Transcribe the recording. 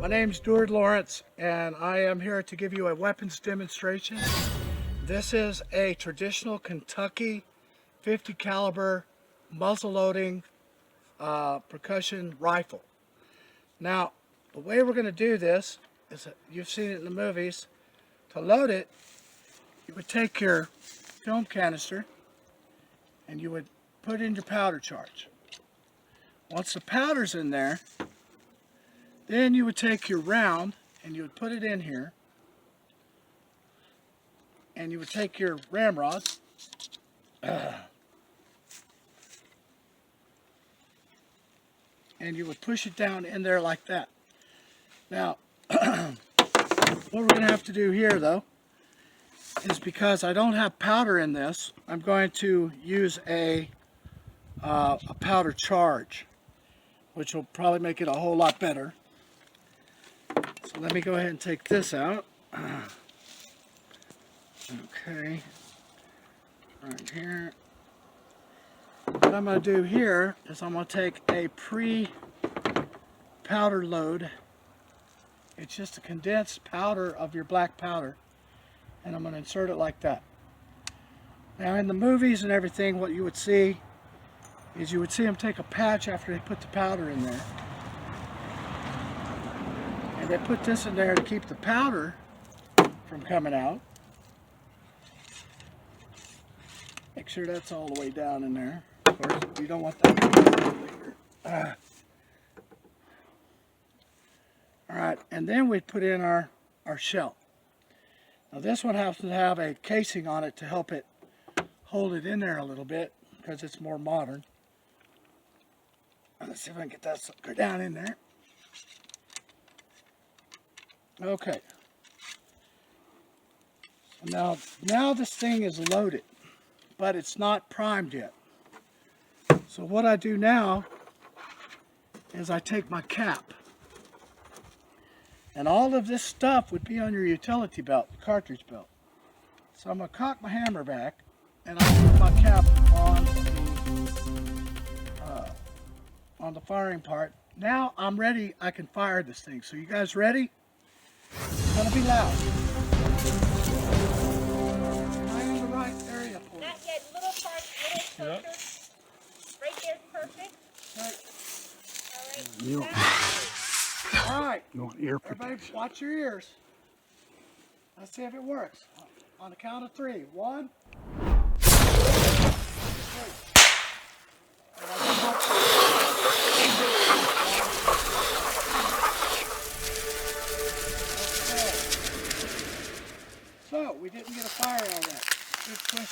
name's Stuart Lawrence, and I am here to give you a weapons demonstration. This is a traditional Kentucky 50 caliber muzzle loading percussion rifle. Now, the way we're going to do this is, you've seen it in the movies. To load it, you would take your film canister and you would put in your powder charge. Once the powder's in there, then you would take your round and you would put it in here, and you would take your ramrod and you would push it down in there like that. Now, what we're going to have to do here, though, is because I don't have powder in this, I'm going to use a powder charge, which will probably make it a whole lot better. So let me go ahead and take this out. Okay, right here. What I'm going to do here is I'm going to take a pre-powder load. It's just a condensed powder of your black powder, and I'm going to insert it like that. Now, in the movies and everything, what you would see is you would see them take a patch after they put the powder in there. And they put this in there to keep the powder from coming out. Make sure that's all the way down in there. Of course, you don't want that later. Alright, and then we put in our shell. Now this one has to have a casing on it to help it hold it in there a little bit, because it's more modern. Let's see if I can get that sucker down in there. Okay. So now this thing is loaded, but it's not primed yet. So what I do now is I take my cap, and all of this stuff would be on your utility belt, the cartridge belt. So I'm going to cock my hammer back, and I put my cap on the firing part. Now I'm ready. I can fire this thing. So you guys ready? It's going to be loud. Am I in the right area for it? Not yet. Little part, little Yep. Right there's perfect. All right. All right. You want ear Everybody, protection? watch your ears. Let's see if it works. On the count of 3. 1, 2, 3. Okay. So, we didn't get a fire on that. Good question.